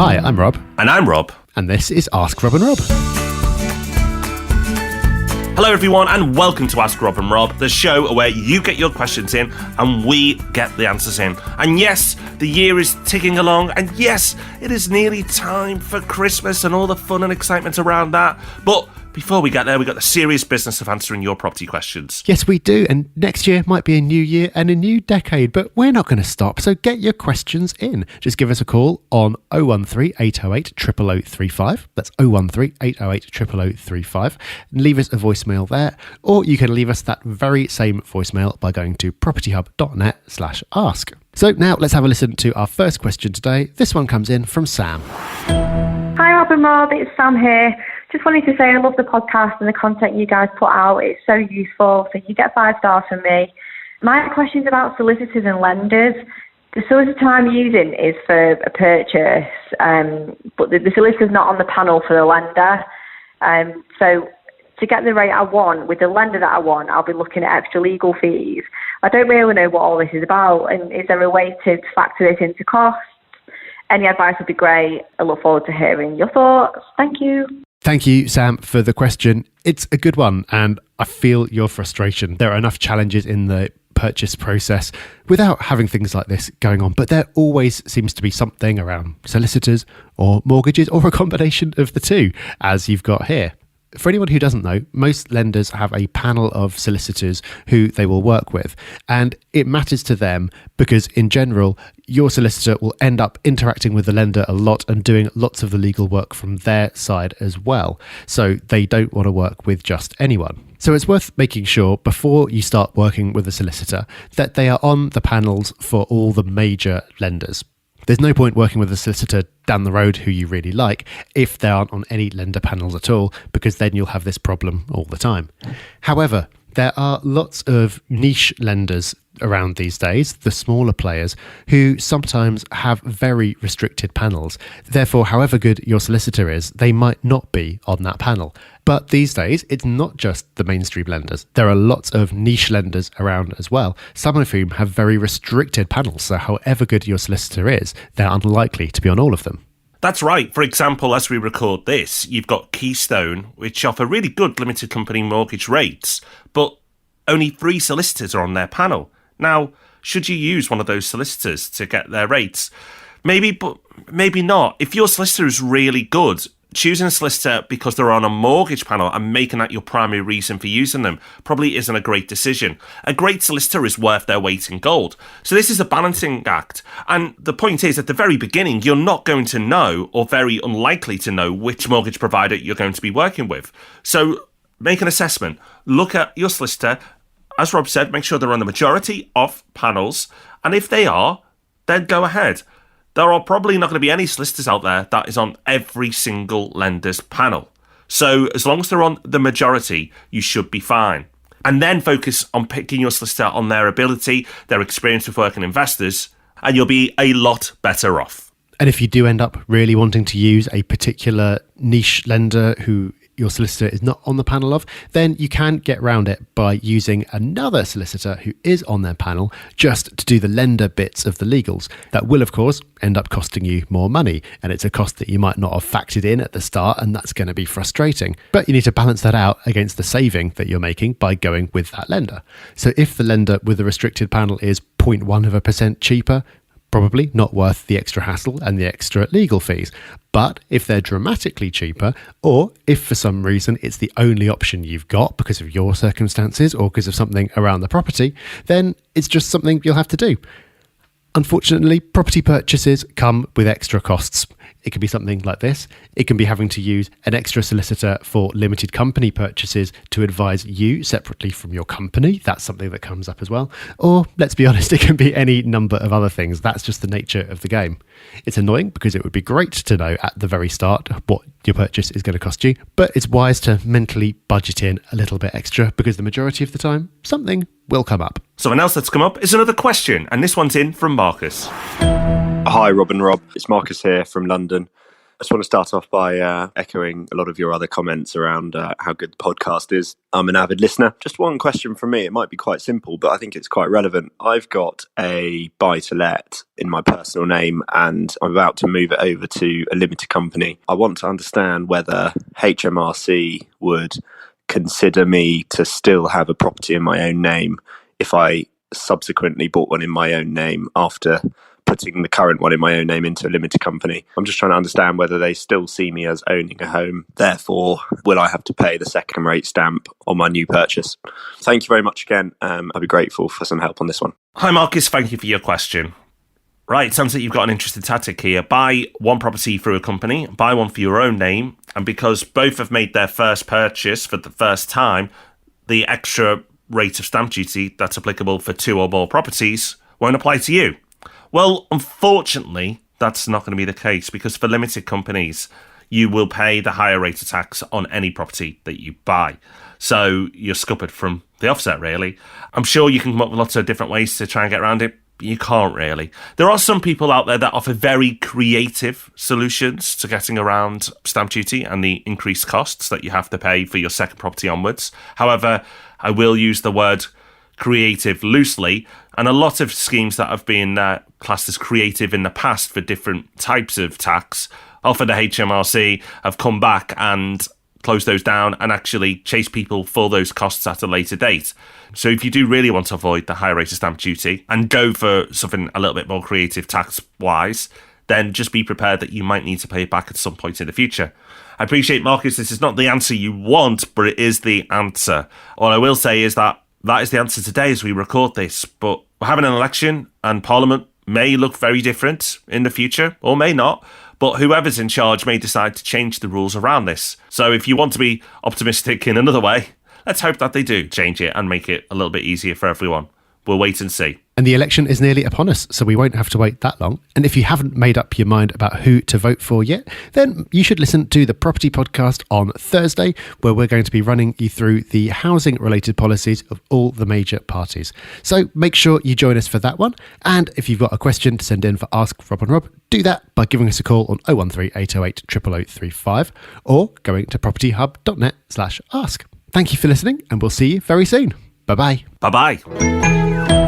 Hi, I'm Rob. And I'm Rob. And this is Ask Rob and Rob. Hello everyone and welcome to Ask Rob and Rob, the show where you get your questions in and we get the answers in. And yes, the year is ticking along, and yes, it is nearly time for Christmas and all the fun and excitement around that. But before we get there, we've got the serious business of answering your property questions. Yes, we do. And next year might be a new year and a new decade, but we're not going to stop. So get your questions in. Just give us a call on 013 808 00035. That's 013 808 00035. And leave us a voicemail there. Or you can leave us that very same voicemail by going to propertyhub.net/ask. So now let's have a listen to our first question today. This one comes in from Sam. Hi Rob and Rob, it's Sam here. Just wanted to say I love the podcast and the content you guys put out. It's so useful, so you get 5 stars from me. My question's about solicitors and lenders. The solicitor I'm using is for a purchase, but the solicitor's not on the panel for the lender. So to get the rate I want with the lender that I want, I'll be looking at extra legal fees. I don't really know what all this is about, and is there a way to factor this into costs? Any advice would be great. I look forward to hearing your thoughts. Thank you. Thank you, Sam, for the question. It's a good one, and I feel your frustration. There are enough challenges in the purchase process without having things like this going on, but there always seems to be something around solicitors or mortgages or a combination of the two, as you've got here. For anyone who doesn't know, most lenders have a panel of solicitors who they will work with, and it matters to them because in general, your solicitor will end up interacting with the lender a lot and doing lots of the legal work from their side as well. So they don't want to work with just anyone. So it's worth making sure before you start working with a solicitor that they are on the panels for all the major lenders. There's no point working with a solicitor down the road who you really like if they aren't on any lender panels at all, because then you'll have this problem all the time. However, there are lots of niche lenders around these days, the smaller players, who sometimes have very restricted panels. Therefore, however good your solicitor is, they might not be on that panel. But these days, it's not just the mainstream lenders. There are lots of niche lenders around as well, some of whom have very restricted panels. So however good your solicitor is, they're unlikely to be on all of them. That's right. For example, as we record this, you've got Keystone, which offer really good limited company mortgage rates, but only 3 solicitors are on their panel. Now, should you use one of those solicitors to get their rates? Maybe, but maybe not. If your solicitor is really good, choosing a solicitor because they're on a mortgage panel and making that your primary reason for using them probably isn't a great decision. A great solicitor is worth their weight in gold. So this is a balancing act. And the point is, at the very beginning, you're not going to know, or very unlikely to know, which mortgage provider you're going to be working with. So make an assessment. Look at your solicitor. As Rob said, make sure they're on the majority of panels. And if they are, then go ahead. There are probably not going to be any solicitors out there that is on every single lender's panel. So as long as they're on the majority, you should be fine. And then focus on picking your solicitor on their ability, their experience with working investors, and you'll be a lot better off. And if you do end up really wanting to use a particular niche lender who your solicitor is not on the panel of, then you can get around it by using another solicitor who is on their panel just to do the lender bits of the legals. That will, of course, end up costing you more money, and it's a cost that you might not have factored in at the start, and that's going to be frustrating. But you need to balance that out against the saving that you're making by going with that lender. So if the lender with the restricted panel is 0.1% cheaper, probably not worth the extra hassle and the extra legal fees. But if they're dramatically cheaper, or if for some reason it's the only option you've got because of your circumstances or because of something around the property, then it's just something you'll have to do. Unfortunately, property purchases come with extra costs. It could be something like this. It can be having to use an extra solicitor for limited company purchases to advise you separately from your company. That's something that comes up as well. Or, let's be honest, it can be any number of other things. That's just the nature of the game. It's annoying because it would be great to know at the very start what your purchase is going to cost you, but it's wise to mentally budget in a little bit extra because the majority of the time, something will come up. Something else that's come up is another question, and this one's in from Marcus. Hi, Rob and Rob. It's Marcus here from London. just want to start off by echoing a lot of your other comments around how good the podcast is. I'm an avid listener. Just one question from me. It might be quite simple, but I think it's quite relevant. I've got a buy-to-let in my personal name and I'm about to move it over to a limited company. I want to understand whether HMRC would consider me to still have a property in my own name if I subsequently bought one in my own name after putting the current one in my own name into a limited company. I'm just trying to understand whether they still see me as owning a home. Therefore, will I have to pay the second rate stamp on my new purchase? Thank you very much again. I'd be grateful for some help on this one. Hi, Marcus. Thank you for your question. Right, it sounds like you've got an interesting tactic here. Buy one property through a company, buy one for your own name, and because both have made their first purchase for the first time, the extra rate of stamp duty that's applicable for 2 or more properties won't apply to you. Well, unfortunately, that's not going to be the case because for limited companies, you will pay the higher rate of tax on any property that you buy. So you're scuppered from the offset, really. I'm sure you can come up with lots of different ways to try and get around it, but you can't really. There are some people out there that offer very creative solutions to getting around stamp duty and the increased costs that you have to pay for your second property onwards. However, I will use the word creative loosely, and a lot of schemes that have been classed as creative in the past for different types of tax offered the HMRC have come back and closed those down and actually chase people for those costs at a later date. So if you do really want to avoid the higher rate of stamp duty and go for something a little bit more creative tax-wise, then just be prepared that you might need to pay it back at some point in the future. I appreciate, Marcus, this is not the answer you want, but it is the answer. All I will say is that is the answer today as we record this, but we're having an election and Parliament may look very different in the future, or may not, but whoever's in charge may decide to change the rules around this. So if you want to be optimistic in another way, let's hope that they do change it and make it a little bit easier for everyone. We'll wait and see. And the election is nearly upon us, so we won't have to wait that long. And if you haven't made up your mind about who to vote for yet, then you should listen to the Property Podcast on Thursday, where we're going to be running you through the housing-related policies of all the major parties. So make sure you join us for that one. And if you've got a question to send in for Ask Rob and Rob, do that by giving us a call on 013 808 0035 or going to propertyhub.net/ask. Thank you for listening, and we'll see you very soon. Bye-bye. Bye-bye.